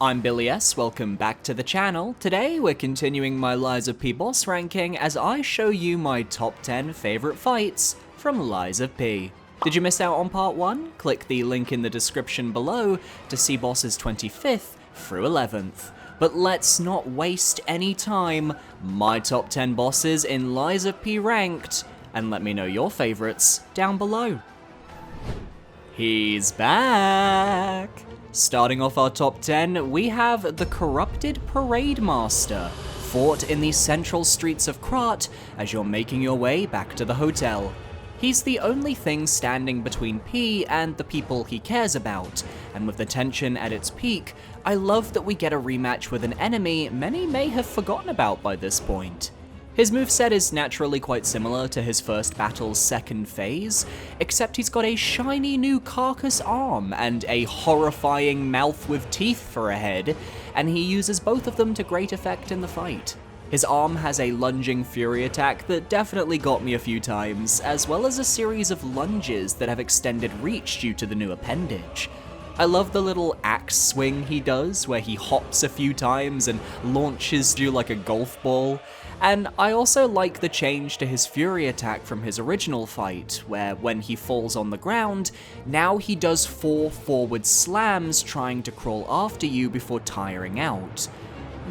I'm Billy S, welcome back to the channel. Today we're continuing my Lies of P boss ranking as I show you my top 10 favourite fights from Lies of P. Did you miss out on part 1? Click the link in the description below to see bosses 25th through 11th. But let's not waste any time. My top 10 bosses in Lies of P ranked, and let me know your favourites down below. He's back! Starting off our top 10, we have the Corrupted Parade Master, fought in the central streets of Krat as you're making your way back to the hotel. He's the only thing standing between P and the people he cares about, and with the tension at its peak, I love that we get a rematch with an enemy many may have forgotten about by this point. His moveset is naturally quite similar to his first battle's second phase, except he's got a shiny new carcass arm and a horrifying mouth with teeth for a head, and he uses both of them to great effect in the fight. His arm has a lunging fury attack that definitely got me a few times, as well as a series of lunges that have extended reach due to the new appendage. I love the little axe swing he does, where he hops a few times and launches you like a golf ball. And I also like the change to his fury attack from his original fight, where when he falls on the ground, now he does 4 forward slams trying to crawl after you before tiring out.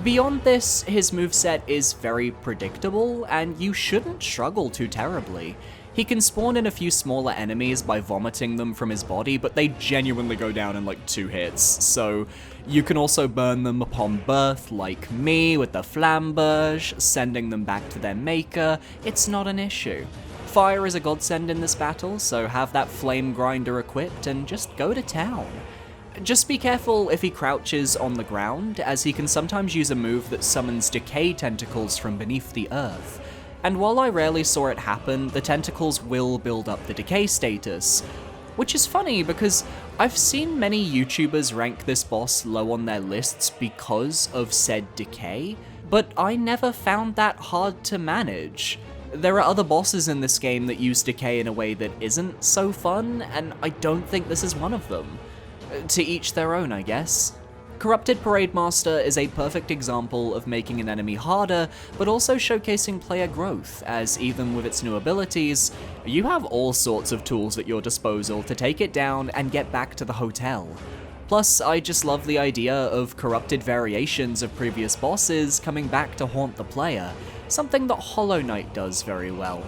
Beyond this, his moveset is very predictable, and you shouldn't struggle too terribly. He can spawn in a few smaller enemies by vomiting them from his body, but they genuinely go down in like 2 hits, so you can also burn them upon birth, like me with the flamberge, sending them back to their maker. It's not an issue. Fire is a godsend in this battle, so have that flame grinder equipped and just go to town. Just be careful if he crouches on the ground, as he can sometimes use a move that summons decay tentacles from beneath the earth. And while I rarely saw it happen, the tentacles will build up the decay status. Which is funny because I've seen many YouTubers rank this boss low on their lists because of said decay, but I never found that hard to manage. There are other bosses in this game that use decay in a way that isn't so fun, and I don't think this is one of them. To each their own, I guess. Corrupted Parade Master is a perfect example of making an enemy harder, but also showcasing player growth, as even with its new abilities, you have all sorts of tools at your disposal to take it down and get back to the hotel. Plus, I just love the idea of corrupted variations of previous bosses coming back to haunt the player, something that Hollow Knight does very well.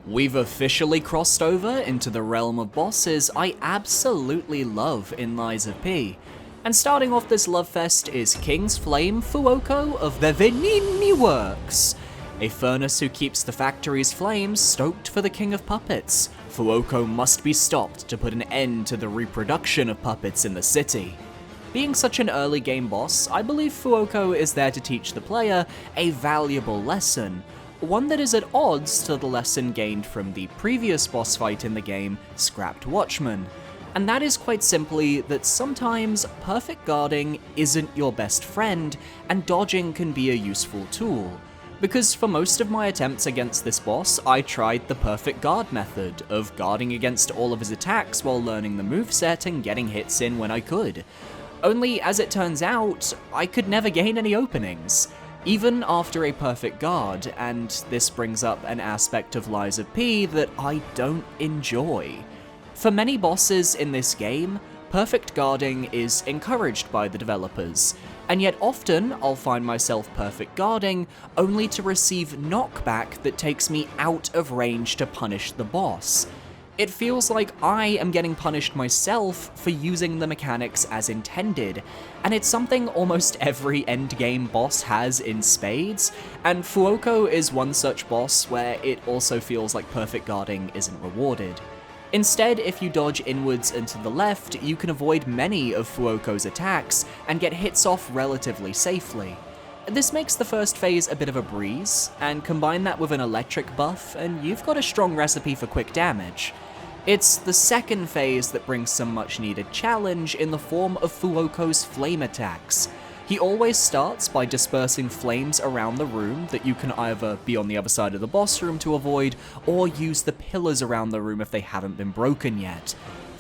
We've officially crossed over into the realm of bosses I absolutely love in Lies of P. And starting off this love fest is King's Flame Fuoco of the Venigni Works, a furnace who keeps the factory's flames stoked for the King of Puppets. Fuoco must be stopped to put an end to the reproduction of puppets in the city. Being such an early game boss, I believe Fuoco is there to teach the player a valuable lesson, one that is at odds to the lesson gained from the previous boss fight in the game, Scrapped Watchman. And that is quite simply that sometimes perfect guarding isn't your best friend, and dodging can be a useful tool. Because for most of my attempts against this boss, I tried the perfect guard method of guarding against all of his attacks while learning the moveset and getting hits in when I could. Only as it turns out, I could never gain any openings, even after a perfect guard, and this brings up an aspect of Lies of P that I don't enjoy. For many bosses in this game, perfect guarding is encouraged by the developers, and yet often I'll find myself perfect guarding only to receive knockback that takes me out of range to punish the boss. It feels like I am getting punished myself for using the mechanics as intended, and it's something almost every endgame boss has in spades, and Fuoco is one such boss where it also feels like perfect guarding isn't rewarded. Instead, if you dodge inwards and to the left, you can avoid many of Fuoco's attacks and get hits off relatively safely. This makes the first phase a bit of a breeze, and combine that with an electric buff, and you've got a strong recipe for quick damage. It's the second phase that brings some much needed challenge in the form of Fuoco's flame attacks. He always starts by dispersing flames around the room that you can either be on the other side of the boss room to avoid, or use the pillars around the room if they haven't been broken yet.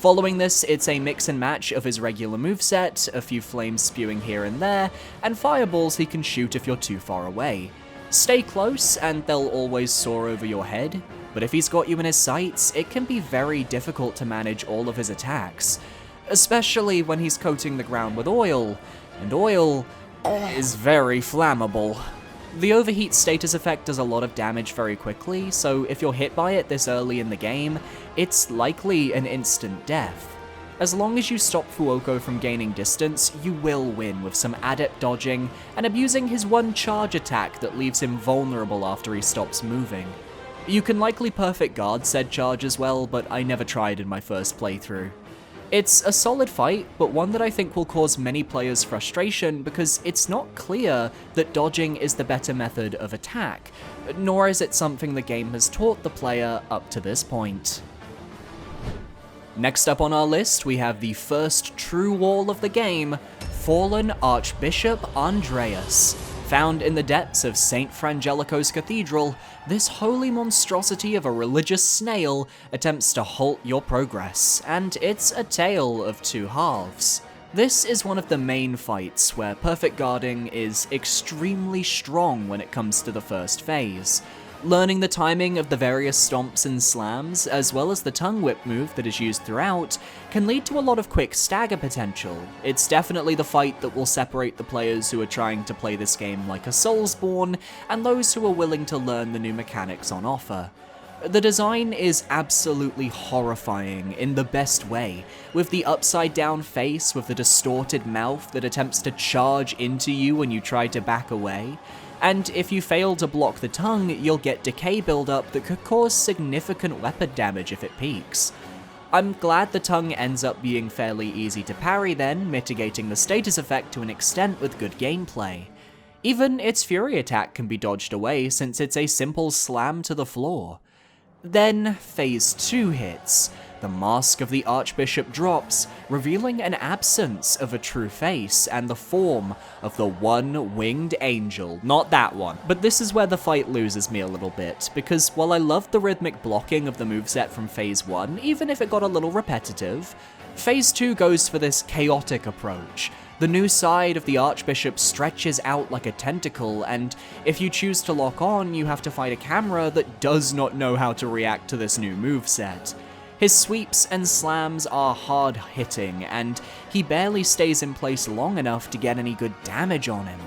Following this, it's a mix and match of his regular moveset, a few flames spewing here and there, and fireballs he can shoot if you're too far away. Stay close and they'll always soar over your head, but if he's got you in his sights, it can be very difficult to manage all of his attacks, especially when he's coating the ground with oil, and oil is very flammable. The overheat status effect does a lot of damage very quickly, so if you're hit by it this early in the game, it's likely an instant death. As long as you stop Fuoko from gaining distance, you will win with some adept dodging and abusing his one charge attack that leaves him vulnerable after he stops moving. You can likely perfect guard said charge as well, but I never tried in my first playthrough. It's a solid fight, but one that I think will cause many players frustration because it's not clear that dodging is the better method of attack, nor is it something the game has taught the player up to this point. Next up on our list, we have the first true wall of the game, Fallen Archbishop Andreas. Found in the depths of St. Frangelico's Cathedral, this holy monstrosity of a religious snail attempts to halt your progress, and it's a tale of two halves. This is one of the main fights where perfect guarding is extremely strong when it comes to the first phase. Learning the timing of the various stomps and slams, as well as the tongue whip move that is used throughout, can lead to a lot of quick stagger potential. It's definitely the fight that will separate the players who are trying to play this game like a soulsborne, and those who are willing to learn the new mechanics on offer. The design is absolutely horrifying in the best way, with the upside down face with the distorted mouth that attempts to charge into you when you try to back away. And if you fail to block the tongue, you'll get decay buildup that could cause significant weapon damage if it peaks. I'm glad the tongue ends up being fairly easy to parry then, mitigating the status effect to an extent with good gameplay. Even its fury attack can be dodged away since it's a simple slam to the floor. Then Phase 2 hits. The mask of the Archbishop drops, revealing an absence of a true face and the form of the one-winged angel. Not that one. But this is where the fight loses me a little bit, because while I loved the rhythmic blocking of the moveset from Phase 1, even if it got a little repetitive, Phase 2 goes for this chaotic approach. The new side of the Archbishop stretches out like a tentacle, and if you choose to lock on, you have to fight a camera that does not know how to react to this new moveset. His sweeps and slams are hard-hitting, and he barely stays in place long enough to get any good damage on him.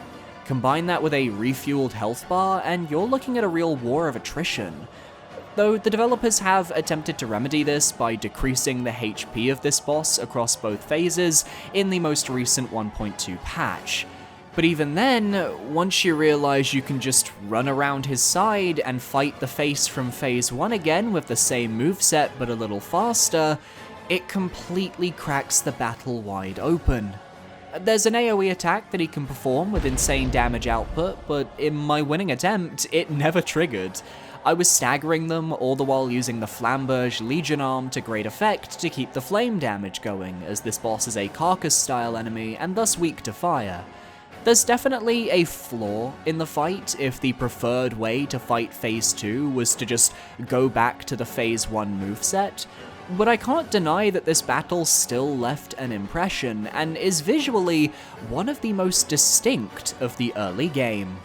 Combine that with a refueled health bar, and you're looking at a real war of attrition. Though the developers have attempted to remedy this by decreasing the HP of this boss across both phases in the most recent 1.2 patch. But even then, once you realize you can just run around his side and fight the face from Phase 1 again with the same moveset but a little faster, it completely cracks the battle wide open. There's an AoE attack that he can perform with insane damage output, but in my winning attempt, it never triggered. I was staggering them, all the while using the Flamberge Legion arm to great effect to keep the flame damage going, as this boss is a carcass-style enemy and thus weak to fire. There's definitely a flaw in the fight if the preferred way to fight Phase 2 was to just go back to the Phase 1 moveset, but I can't deny that this battle still left an impression and is visually one of the most distinct of the early game.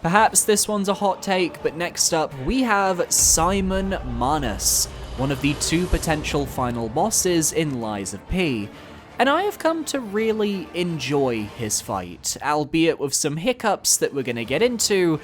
Perhaps this one's a hot take, but next up we have Simon Manus, one of the two potential final bosses in Lies of P. And I have come to really enjoy his fight, albeit with some hiccups that we're going to get into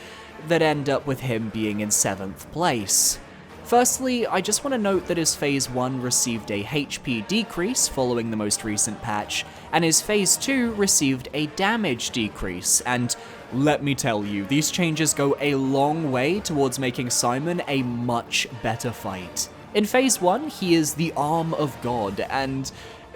that end up with him being in 7th place. Firstly, I just want to note that his Phase 1 received a HP decrease following the most recent patch, and his Phase 2 received a damage decrease, and let me tell you, these changes go a long way towards making Simon a much better fight. In Phase 1, he is the arm of God, and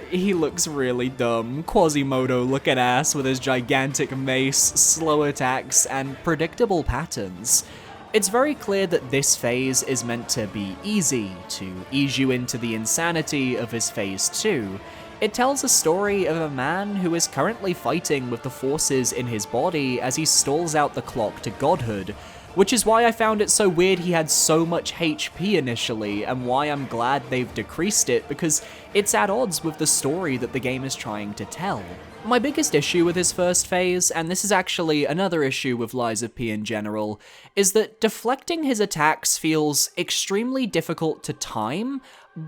he looks really dumb, Quasimodo-looking ass with his gigantic mace, slow attacks, and predictable patterns. It's very clear that this phase is meant to be easy, to ease you into the insanity of his Phase 2. It tells a story of a man who is currently fighting with the forces in his body as he stalls out the clock to godhood, which is why I found it so weird he had so much HP initially, and why I'm glad they've decreased it, because it's at odds with the story that the game is trying to tell. My biggest issue with his first phase, and this is actually another issue with Lies of P in general, is that deflecting his attacks feels extremely difficult to time,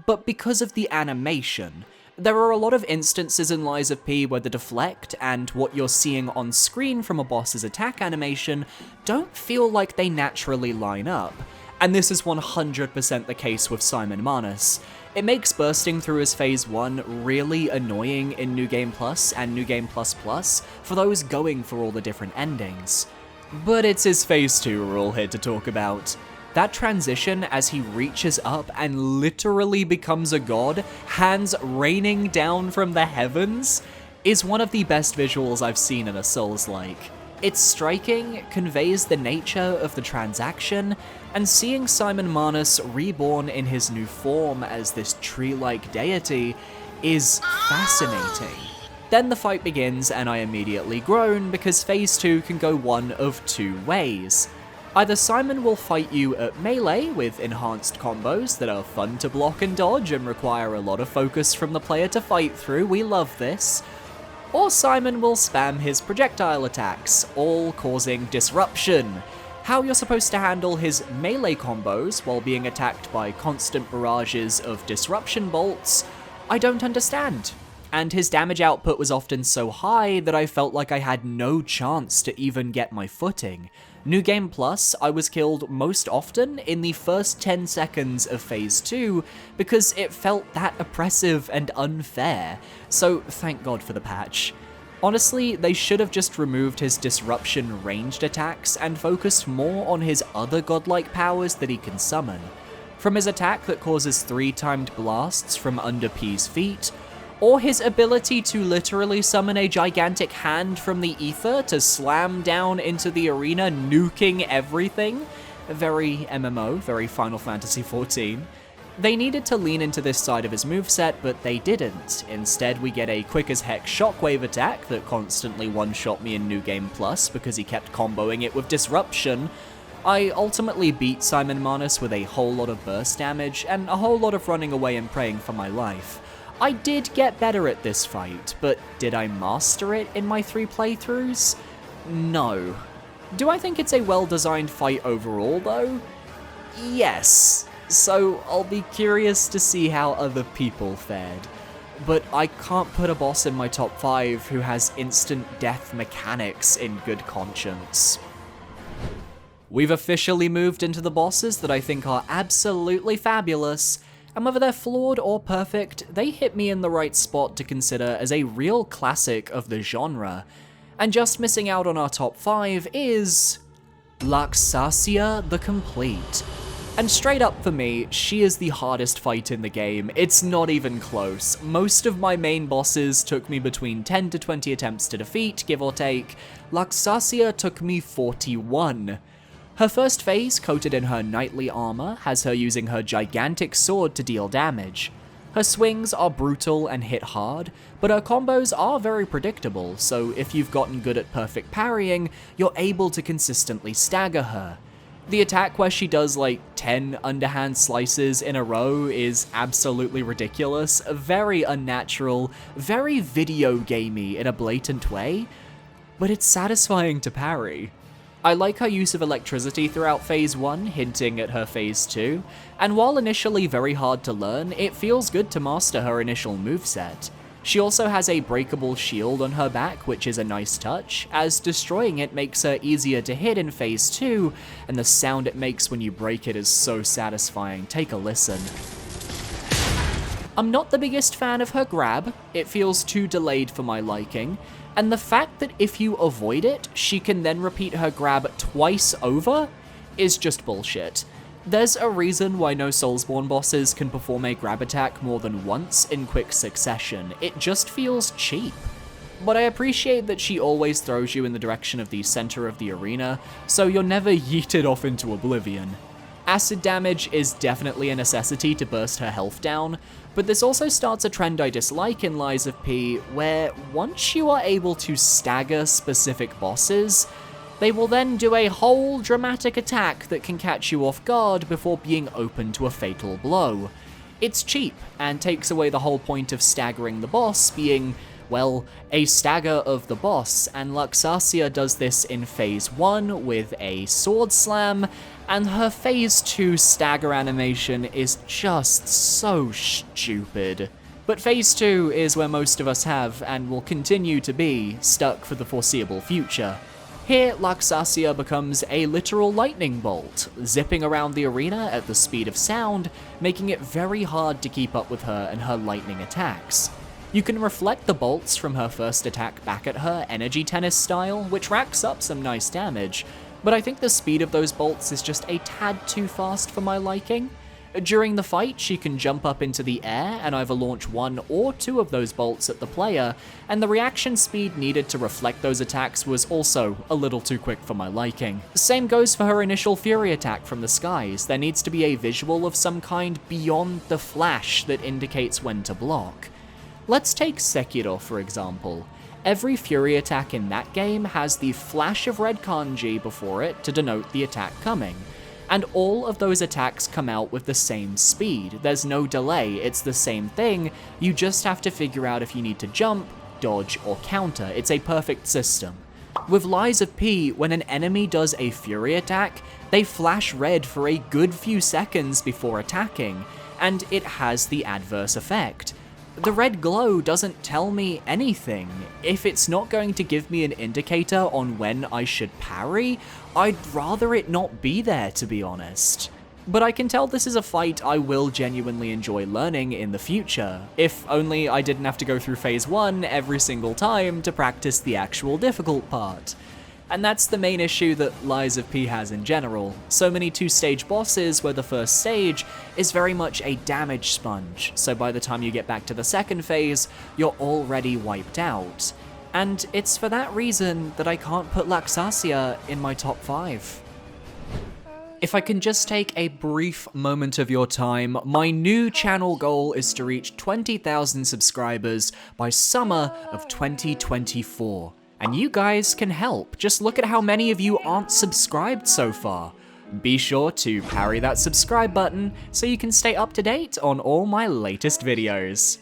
but because of the animation. There are a lot of instances in Lies of P where the deflect and what you're seeing on screen from a boss's attack animation don't feel like they naturally line up, and this is 100% the case with Simon Manus. It makes bursting through his Phase 1 really annoying in New Game Plus and New Game Plus Plus for those going for all the different endings. But it's his Phase 2 we're all here to talk about. That transition as he reaches up and literally becomes a god, hands raining down from the heavens, is one of the best visuals I've seen in a Souls-like. It's striking, conveys the nature of the transaction, and seeing Simon Manus reborn in his new form as this tree-like deity is fascinating. Then the fight begins and I immediately groan because Phase 2 can go one of two ways. Either Simon will fight you at melee with enhanced combos that are fun to block and dodge and require a lot of focus from the player to fight through, we love this, or Simon will spam his projectile attacks, all causing disruption. How you're supposed to handle his melee combos while being attacked by constant barrages of disruption bolts, I don't understand. And his damage output was often so high that I felt like I had no chance to even get my footing. New Game Plus, I was killed most often in the first 10 seconds of Phase 2 because it felt that oppressive and unfair, so thank God for the patch. Honestly, they should have just removed his disruption ranged attacks and focused more on his other godlike powers that he can summon. From his attack that causes 3 timed blasts from under P's feet, or his ability to literally summon a gigantic hand from the ether to slam down into the arena, nuking everything. Very MMO, very Final Fantasy XIV. They needed to lean into this side of his moveset, but they didn't. Instead, we get a quick-as-heck shockwave attack that constantly one-shot me in New Game Plus because he kept comboing it with disruption. I ultimately beat Simon Manus with a whole lot of burst damage and a whole lot of running away and praying for my life. I did get better at this fight, but did I master it in my 3 playthroughs? No. Do I think it's a well-designed fight overall, though? Yes. So I'll be curious to see how other people fared. But I can't put a boss in my top 5 who has instant death mechanics in good conscience. We've officially moved into the bosses that I think are absolutely fabulous, and whether they're flawed or perfect, they hit me in the right spot to consider as a real classic of the genre. And just missing out on our top 5 is Laxasia the Complete. And straight up for me, she is the hardest fight in the game. It's not even close. Most of my main bosses took me between 10 to 20 attempts to defeat, give or take. Laxasia took me 41. Her first phase, coated in her knightly armor, has her using her gigantic sword to deal damage. Her swings are brutal and hit hard, but her combos are very predictable, so if you've gotten good at perfect parrying, you're able to consistently stagger her. The attack where she does like 10 underhand slices in a row is absolutely ridiculous, very unnatural, very video gamey in a blatant way, but it's satisfying to parry. I like her use of electricity throughout Phase 1, hinting at her Phase 2, and while initially very hard to learn, it feels good to master her initial moveset. She also has a breakable shield on her back, which is a nice touch, as destroying it makes her easier to hit in Phase 2, and the sound it makes when you break it is so satisfying. Take a listen. I'm not the biggest fan of her grab, it feels too delayed for my liking, and the fact that if you avoid it, she can then repeat her grab twice over is just bullshit. There's a reason why no Soulsborne bosses can perform a grab attack more than once in quick succession. It just feels cheap. But I appreciate that she always throws you in the direction of the center of the arena, so you're never yeeted off into oblivion. Acid damage is definitely a necessity to burst her health down, but this also starts a trend I dislike in Lies of P, where once you are able to stagger specific bosses, They will then do a whole dramatic attack that can catch you off guard before being open to a fatal blow. It's cheap, and takes away the whole point of staggering the boss being, well, a stagger of the boss, and Laxasia does this in Phase 1 with a sword slam, and her Phase 2 stagger animation is just so stupid. But Phase 2 is where most of us have, and will continue to be, stuck for the foreseeable future. Here, Laxasia becomes a literal lightning bolt, zipping around the arena at the speed of sound, making it very hard to keep up with her and her lightning attacks. You can reflect the bolts from her first attack back at her energy tennis style, which racks up some nice damage, but I think the speed of those bolts is just a tad too fast for my liking. During the fight, she can jump up into the air and either launch 1 or 2 of those bolts at the player, and the reaction speed needed to reflect those attacks was also a little too quick for my liking. Same goes for her initial fury attack from the skies. There needs to be a visual of some kind beyond the flash that indicates when to block. Let's take Sekiro for example. Every fury attack in that game has the flash of red kanji before it to denote the attack coming. And all of those attacks come out with the same speed. There's no delay, it's the same thing, you just have to figure out if you need to jump, dodge, or counter. It's a perfect system. With Lies of P, when an enemy does a fury attack, they flash red for a good few seconds before attacking, and it has the adverse effect. The red glow doesn't tell me anything. If it's not going to give me an indicator on when I should parry, I'd rather it not be there, to be honest. But I can tell this is a fight I will genuinely enjoy learning in the future, if only I didn't have to go through Phase 1 every single time to practice the actual difficult part. And that's the main issue that Lies of P has in general. So many 2-stage bosses where the first stage is very much a damage sponge, so by the time you get back to the second phase, you're already wiped out. And it's for that reason that I can't put Laxasia in my top 5. If I can just take a brief moment of your time, my new channel goal is to reach 20,000 subscribers by summer of 2024. And you guys can help. Just look at how many of you aren't subscribed so far. Be sure to parry that subscribe button so you can stay up to date on all my latest videos.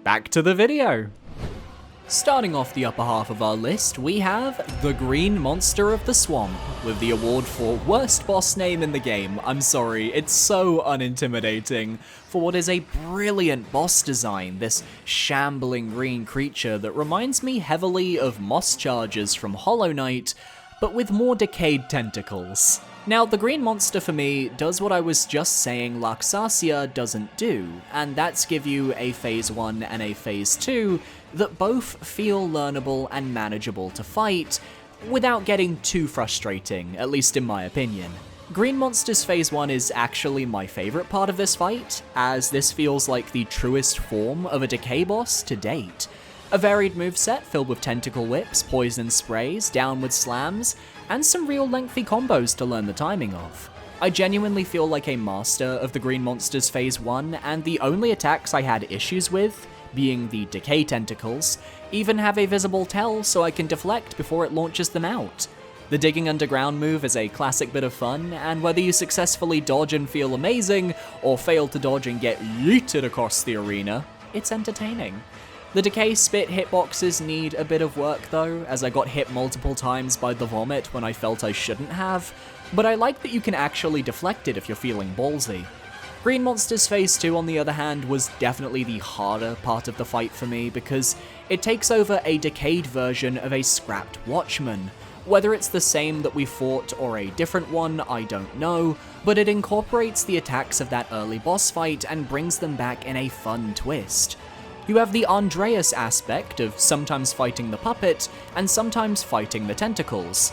Back to the video. Starting off the upper half of our list, we have the Green Monster of the Swamp, with the award for worst boss name in the game. I'm sorry, it's so unintimidating. For what is a brilliant boss design, this shambling green creature that reminds me heavily of moss chargers from Hollow Knight, but with more decayed tentacles. Now, the green monster for me does what I was just saying Laxasia doesn't do, and that's give you a Phase 1 and a Phase 2 that both feel learnable and manageable to fight, without getting too frustrating, at least in my opinion. Green Monster's Phase 1 is actually my favourite part of this fight, as this feels like the truest form of a decay boss to date. A varied moveset filled with tentacle whips, poison sprays, downward slams, and some real lengthy combos to learn the timing of. I genuinely feel like a master of the Green Monster's Phase 1, and the only attacks I had issues with, being the decay tentacles, even have a visible tell so I can deflect before it launches them out. The digging underground move is a classic bit of fun, and whether you successfully dodge and feel amazing, or fail to dodge and get yeeted across the arena, it's entertaining. The decay spit hitboxes need a bit of work though, as I got hit multiple times by the vomit when I felt I shouldn't have, but I like that you can actually deflect it if you're feeling ballsy. Green Monster's Phase 2 on the other hand was definitely the harder part of the fight for me because it takes over a decayed version of a scrapped Watchman. Whether it's the same that we fought or a different one, I don't know, but it incorporates the attacks of that early boss fight and brings them back in a fun twist. You have the Andreas aspect of sometimes fighting the puppet and sometimes fighting the tentacles.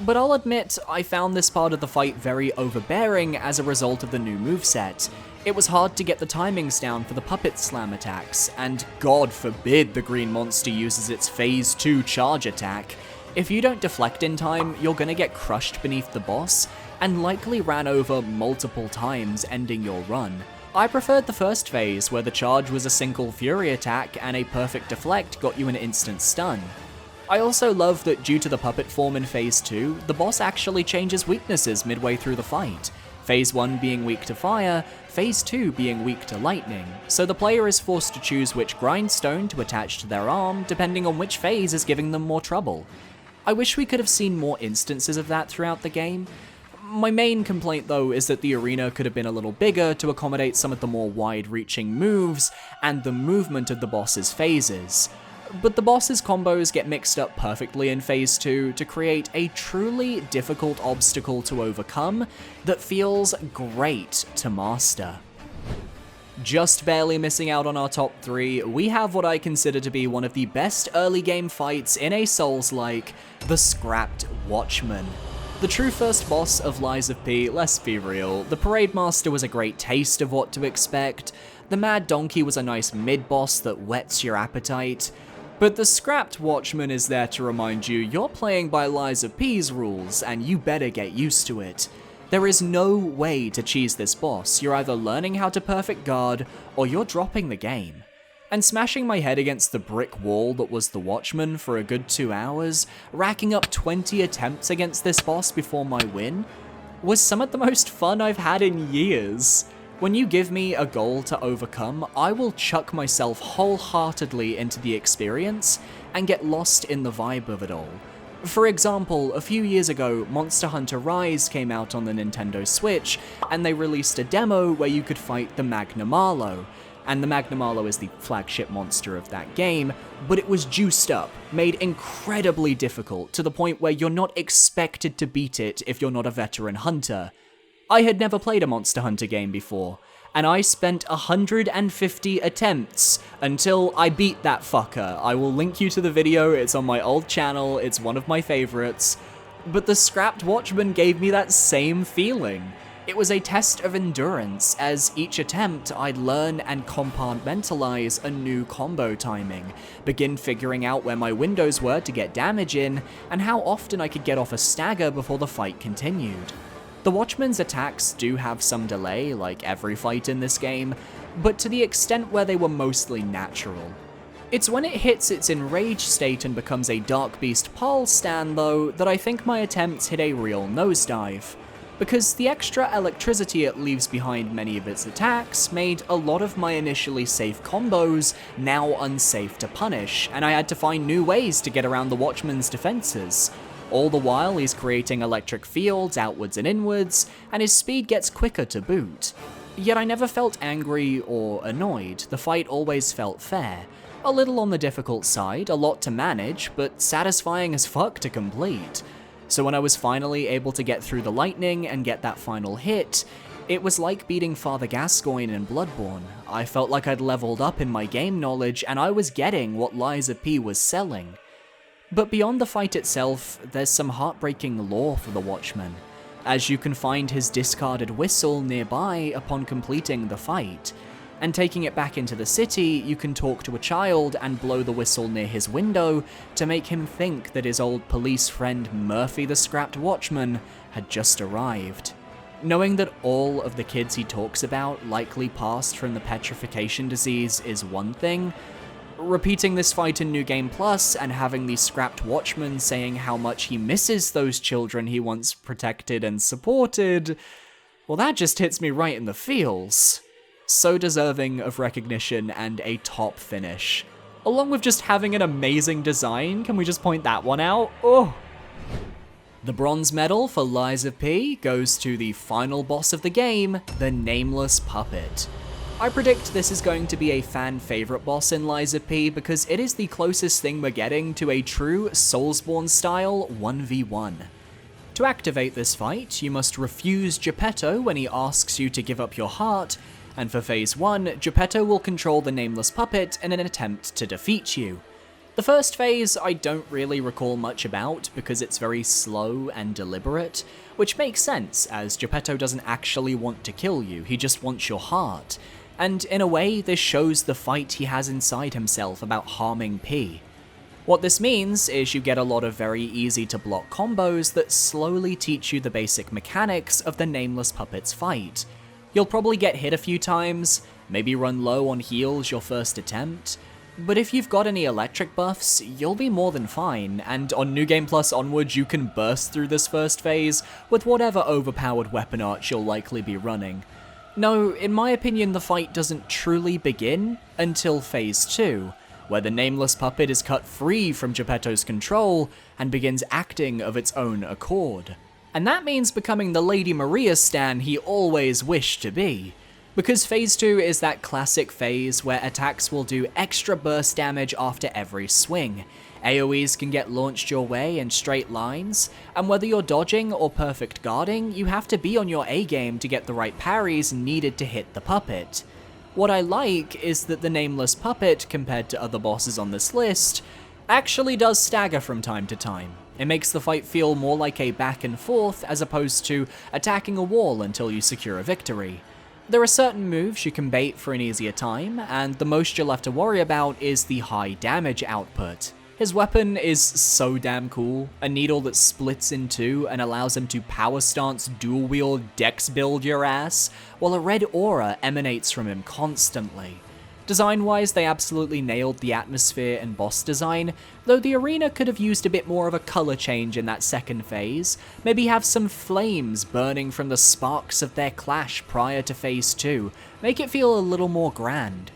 But I'll admit, I found this part of the fight very overbearing as a result of the new moveset. It was hard to get the timings down for the puppet slam attacks, and God forbid the Green Monster uses its Phase 2 charge attack. If you don't deflect in time, you're gonna get crushed beneath the boss, and likely ran over multiple times, ending your run. I preferred the first phase, where the charge was a single fury attack and a perfect deflect got you an instant stun. I also love that due to the puppet form in Phase 2, the boss actually changes weaknesses midway through the fight. Phase 1 being weak to fire, Phase 2 being weak to lightning, so the player is forced to choose which grindstone to attach to their arm depending on which phase is giving them more trouble. I wish we could have seen more instances of that throughout the game. My main complaint though is that the arena could have been a little bigger to accommodate some of the more wide-reaching moves and the movement of the boss's phases. But the boss's combos get mixed up perfectly in Phase 2 to create a truly difficult obstacle to overcome that feels great to master. Just barely missing out on our top 3, we have what I consider to be one of the best early game fights in a Souls-like, the Scrapped Watchman. The true first boss of Lies of P, let's be real, the Parade Master was a great taste of what to expect, the Mad Donkey was a nice mid-boss that whets your appetite, but the Scrapped Watchman is there to remind you you're playing by Lies of P's rules and you better get used to it. There is no way to cheese this boss, you're either learning how to perfect guard or you're dropping the game. And smashing my head against the brick wall that was the Watchman for a good 2 hours, racking up 20 attempts against this boss before my win, was some of the most fun I've had in years. When you give me a goal to overcome, I will chuck myself wholeheartedly into the experience and get lost in the vibe of it all. For example, a few years ago, Monster Hunter Rise came out on the Nintendo Switch, and they released a demo where you could fight the Magnamalo. And the Magnamalo is the flagship monster of that game, but it was juiced up, made incredibly difficult, to the point where you're not expected to beat it if you're not a veteran hunter. I had never played a Monster Hunter game before, and I spent 150 attempts until I beat that fucker. I will link you to the video, it's on my old channel, it's one of my favorites. But the Scrapped Watchman gave me that same feeling. It was a test of endurance, as each attempt I'd learn and compartmentalize a new combo timing, begin figuring out where my windows were to get damage in, and how often I could get off a stagger before the fight continued. The Watchman's attacks do have some delay, like every fight in this game, but to the extent where they were mostly natural. It's when it hits its enraged state and becomes a Dark Beast Pal stan though, that I think my attempts hit a real nosedive. Because the extra electricity it leaves behind many of its attacks made a lot of my initially safe combos now unsafe to punish, and I had to find new ways to get around the Watchman's defenses. All the while he's creating electric fields outwards and inwards, and his speed gets quicker to boot. Yet I never felt angry or annoyed, the fight always felt fair. A little on the difficult side, a lot to manage, but satisfying as fuck to complete. So when I was finally able to get through the lightning and get that final hit, it was like beating Father Gascoigne in Bloodborne. I felt like I'd leveled up in my game knowledge and I was getting what Lies of P was selling. But beyond the fight itself, there's some heartbreaking lore for the Watchman, as you can find his discarded whistle nearby upon completing the fight. And taking it back into the city, you can talk to a child and blow the whistle near his window to make him think that his old police friend Murphy the Scrapped Watchman had just arrived. Knowing that all of the kids he talks about likely passed from the petrification disease is one thing, repeating this fight in New Game Plus and having the Scrapped Watchman saying how much he misses those children he once protected and supported, well, that just hits me right in the feels. So deserving of recognition and a top finish. Along with just having an amazing design, can we just point that one out? Oh! The bronze medal for Lies of P goes to the final boss of the game, the Nameless Puppet. I predict this is going to be a fan favorite boss in Lies of P because it is the closest thing we're getting to a true Soulsborne style 1v1. To activate this fight, you must refuse Geppetto when he asks you to give up your heart, and for Phase 1, Geppetto will control the Nameless Puppet in an attempt to defeat you. The first phase I don't really recall much about because it's very slow and deliberate, which makes sense as Geppetto doesn't actually want to kill you, he just wants your heart. And in a way, this shows the fight he has inside himself about harming P. What this means is you get a lot of very easy to block combos that slowly teach you the basic mechanics of the Nameless Puppet's fight. You'll probably get hit a few times, maybe run low on heals your first attempt, But if you've got any electric buffs, you'll be more than fine, and on New Game Plus onwards you can burst through this first phase with whatever overpowered weapon art you'll likely be running. No, in my opinion the fight doesn't truly begin until Phase 2, where the nameless puppet is cut free from Geppetto's control and begins acting of its own accord. And that means becoming the Lady Maria stan he always wished to be. Because Phase 2 is that classic phase where attacks will do extra burst damage after every swing. AoEs can get launched your way in straight lines, and whether you're dodging or perfect guarding, you have to be on your A-game to get the right parries needed to hit the puppet. What I like is that the nameless puppet, compared to other bosses on this list, actually does stagger from time to time. It makes the fight feel more like a back and forth as opposed to attacking a wall until you secure a victory. There are certain moves you can bait for an easier time, and the most you'll have to worry about is the high damage output. His weapon is so damn cool, a needle that splits in two and allows him to power stance dual wield dex build your ass, while a red aura emanates from him constantly. Design-wise, they absolutely nailed the atmosphere and boss design, though the arena could have used a bit more of a color change in that second phase, maybe have some flames burning from the sparks of their clash prior to Phase 2, make it feel a little more grand.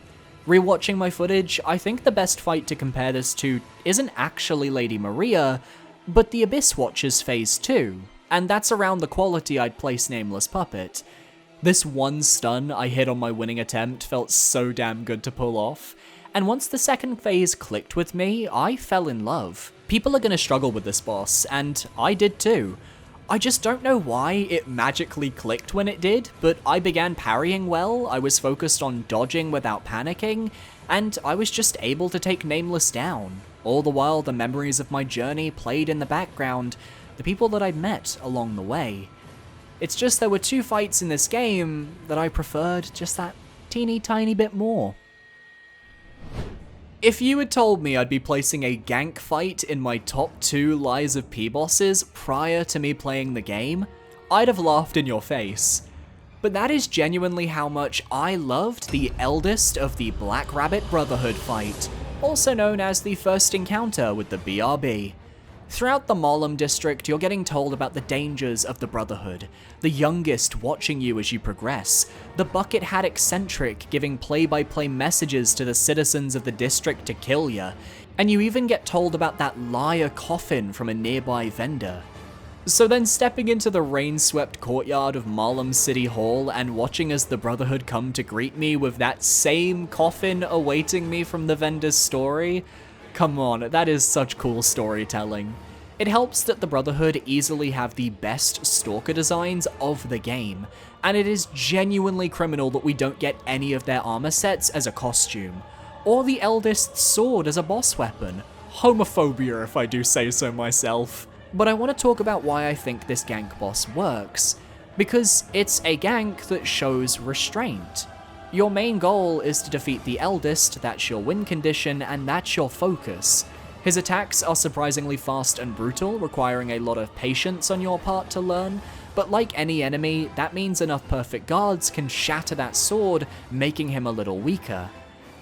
Rewatching my footage, I think the best fight to compare this to isn't actually Lady Maria, but the Abyss Watchers Phase 2, and that's around the quality I'd place Nameless Puppet. This one stun I hit on my winning attempt felt so damn good to pull off, and once the second phase clicked with me, I fell in love. People are gonna struggle with this boss, and I did too. I just don't know why it magically clicked when it did, but I began parrying well, I was focused on dodging without panicking, and I was just able to take Nameless down. All the while the memories of my journey played in the background, the people that I'd met along the way. It's just there were two fights in this game that I preferred just that teeny tiny bit more. If you had told me I'd be placing a gank fight in my top 2 Lies of P bosses prior to me playing the game, I'd have laughed in your face. But that is genuinely how much I loved the eldest of the Black Rabbit Brotherhood fight, also known as the first encounter with the BRB. Throughout the Marlem district, you're getting told about the dangers of the Brotherhood, the youngest watching you as you progress, the bucket hat eccentric giving play-by-play messages to the citizens of the district to kill ya, and you even get told about that liar coffin from a nearby vendor. So then stepping into the rain-swept courtyard of Marlem City Hall and watching as the Brotherhood come to greet me with that same coffin awaiting me from the vendor's story, come on, that is such cool storytelling. It helps that the Brotherhood easily have the best stalker designs of the game, and it is genuinely criminal that we don't get any of their armor sets as a costume, or the eldest's sword as a boss weapon. Homophobia if I do say so myself. But I want to talk about why I think this gank boss works, because it's a gank that shows restraint. Your main goal is to defeat the eldest, that's your win condition, and that's your focus. His attacks are surprisingly fast and brutal, requiring a lot of patience on your part to learn, but like any enemy, that means enough perfect guards can shatter that sword, making him a little weaker.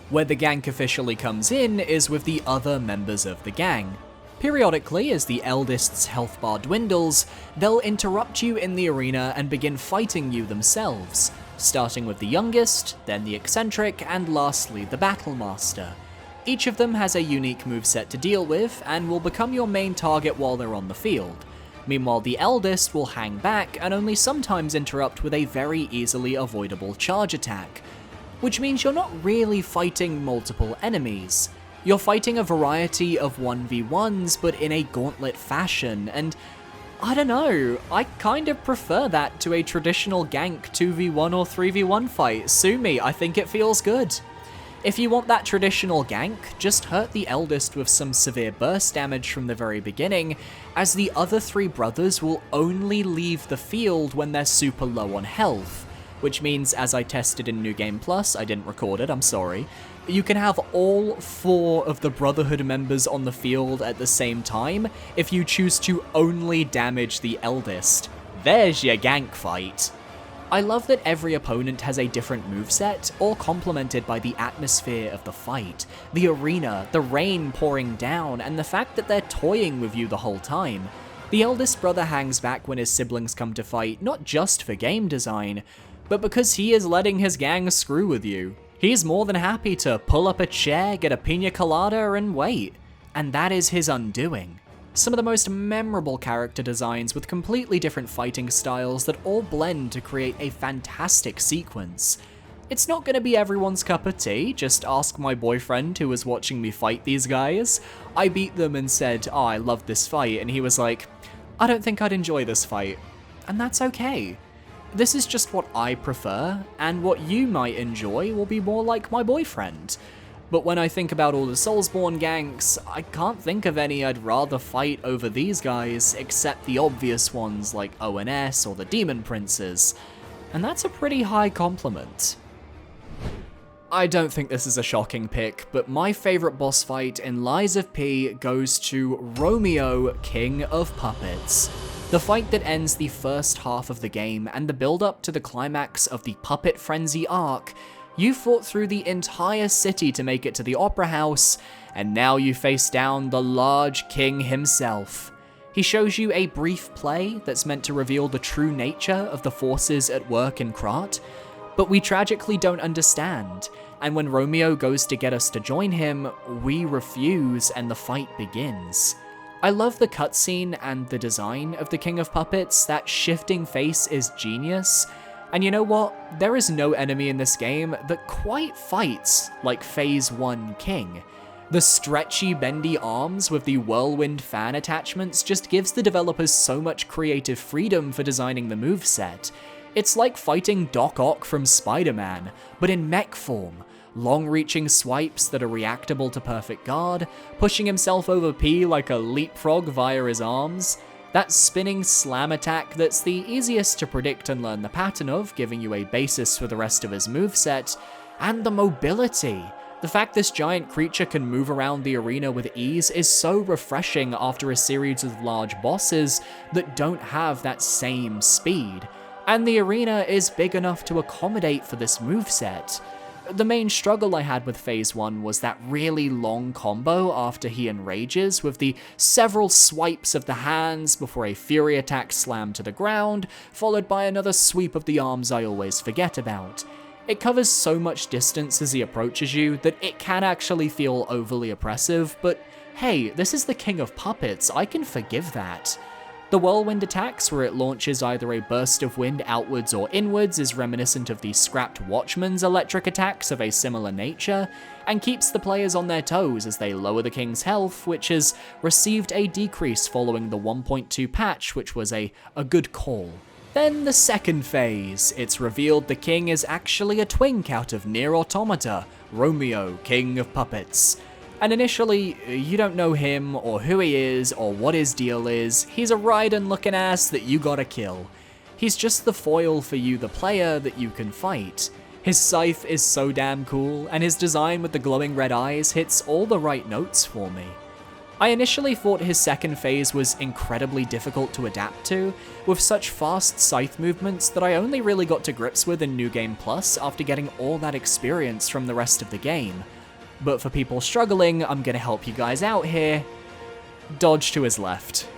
Where the gank officially comes in is with the other members of the gang. Periodically, as the eldest's health bar dwindles, they'll interrupt you in the arena and begin fighting you themselves, starting with the youngest, then the eccentric, and lastly the battlemaster. Each of them has a unique moveset to deal with, and will become your main target while they're on the field. Meanwhile, the eldest will hang back and only sometimes interrupt with a very easily avoidable charge attack, which means you're not really fighting multiple enemies. You're fighting a variety of 1v1s, but in a gauntlet fashion, and I don't know, I kind of prefer that to a traditional gank 2v1 or 3v1 fight. Sue me, I think it feels good. If you want that traditional gank, just hurt the eldest with some severe burst damage from the very beginning, as the other 3 brothers will only leave the field when they're super low on health, which means, as I tested in New Game Plus, I didn't record it, I'm sorry, you can have all 4 of the Brotherhood members on the field at the same time if you choose to only damage the eldest. There's your gank fight. I love that every opponent has a different moveset, all complemented by the atmosphere of the fight, the arena, the rain pouring down, and the fact that they're toying with you the whole time. The eldest brother hangs back when his siblings come to fight, not just for game design, but because he is letting his gang screw with you. He's more than happy to pull up a chair, get a piña colada, and wait. And that is his undoing. Some of the most memorable character designs with completely different fighting styles that all blend to create a fantastic sequence. It's not going to be everyone's cup of tea, just ask my boyfriend who was watching me fight these guys. I beat them and said, "Oh, I love this fight," and he was like, "I don't think I'd enjoy this fight." And that's okay. This is just what I prefer, and what you might enjoy will be more like my boyfriend. But when I think about all the Soulsborne ganks, I can't think of any I'd rather fight over these guys, except the obvious ones like Woedenaz or the Demon Princes. And that's a pretty high compliment. I don't think this is a shocking pick, but my favourite boss fight in Lies of P goes to Romeo, King of Puppets. The fight that ends the first half of the game and the build-up to the climax of the Puppet Frenzy arc. You fought through the entire city to make it to the Opera House, and now you face down the large king himself. He shows you a brief play that's meant to reveal the true nature of the forces at work in Krat, but we tragically don't understand, and when Romeo goes to get us to join him, we refuse and the fight begins. I love the cutscene and the design of the King of Puppets. That shifting face is genius. And you know what? There is no enemy in this game that quite fights like Phase 1 King. The stretchy, bendy arms with the whirlwind fan attachments just gives the developers so much creative freedom for designing the moveset. It's like fighting Doc Ock from Spider-Man, but in mech form. Long-reaching swipes that are reactable to perfect guard, pushing himself over P like a leapfrog via his arms. That spinning slam attack that's the easiest to predict and learn the pattern of, giving you a basis for the rest of his moveset, and the mobility. The fact this giant creature can move around the arena with ease is so refreshing after a series of large bosses that don't have that same speed. And the arena is big enough to accommodate for this moveset. The main struggle I had with Phase 1 was that really long combo after he enrages, with the several swipes of the hands before a fury attack slam to the ground, followed by another sweep of the arms I always forget about. It covers so much distance as he approaches you that it can actually feel overly oppressive, but hey, this is the King of Puppets, I can forgive that. The whirlwind attacks, where it launches either a burst of wind outwards or inwards, is reminiscent of the scrapped Watchman's electric attacks of a similar nature, and keeps the players on their toes as they lower the king's health, which has received a decrease following the 1.2 patch, which was a good call. Then the second phase, it's revealed the king is actually a twink out of Nier Automata, Romeo, King of Puppets. And initially, you don't know him, or who he is, or what his deal is. He's a Raiden looking ass that you gotta kill. He's just the foil for you, the player, that you can fight. His scythe is so damn cool, and his design with the glowing red eyes hits all the right notes for me. I initially thought his second phase was incredibly difficult to adapt to, with such fast scythe movements that I only really got to grips with in New Game Plus after getting all that experience from the rest of the game. But for people struggling, I'm gonna help you guys out here. Dodge to his left.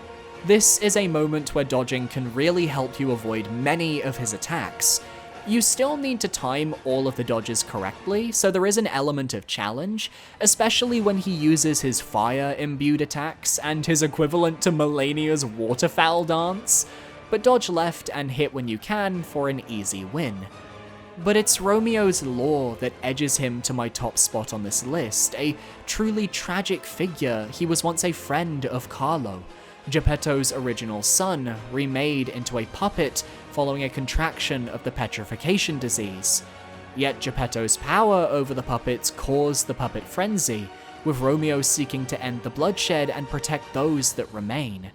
This is a moment where dodging can really help you avoid many of his attacks. You still need to time all of the dodges correctly, so there is an element of challenge, especially when he uses his fire-imbued attacks and his equivalent to Melania's waterfowl dance. But dodge left and hit when you can for an easy win. But it's Romeo's lore that edges him to my top spot on this list, a truly tragic figure. He was once a friend of Carlo, Geppetto's original son, remade into a puppet following a contraction of the petrification disease. Yet Geppetto's power over the puppets caused the puppet frenzy, with Romeo seeking to end the bloodshed and protect those that remain.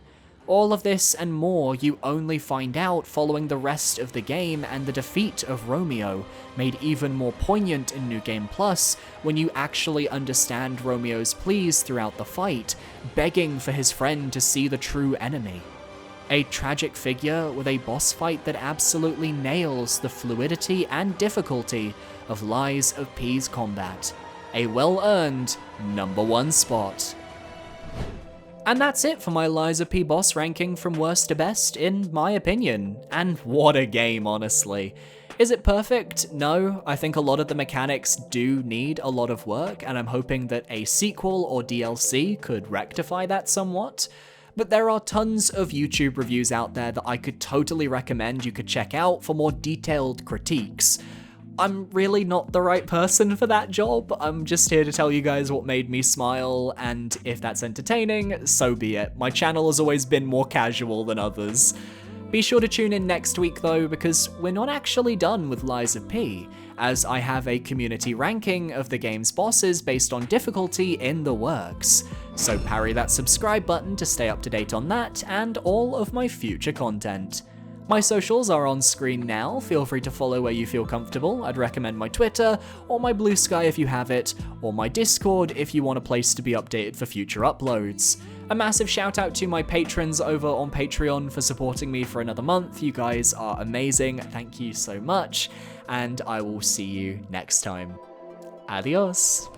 All of this and more you only find out following the rest of the game, and the defeat of Romeo, made even more poignant in New Game Plus when you actually understand Romeo's pleas throughout the fight, begging for his friend to see the true enemy. A tragic figure with a boss fight that absolutely nails the fluidity and difficulty of Lies of P's combat. A well-earned #1 spot. And that's it for my Lies of P boss ranking from worst to best, in my opinion. And what a game, honestly. Is it perfect? No, I think a lot of the mechanics do need a lot of work, and I'm hoping that a sequel or DLC could rectify that somewhat. But there are tons of YouTube reviews out there that I could totally recommend you could check out for more detailed critiques. I'm really not the right person for that job. I'm just here to tell you guys what made me smile, and if that's entertaining, so be it. My channel has always been more casual than others. Be sure to tune in next week though, because we're not actually done with Lies of P, as I have a community ranking of the game's bosses based on difficulty in the works. So parry that subscribe button to stay up to date on that and all of my future content. My socials are on screen now, feel free to follow where you feel comfortable. I'd recommend my Twitter, or my Blue Sky if you have it, or my Discord if you want a place to be updated for future uploads. A massive shout out to my patrons over on Patreon for supporting me for another month. You guys are amazing, thank you so much, and I will see you next time. Adios.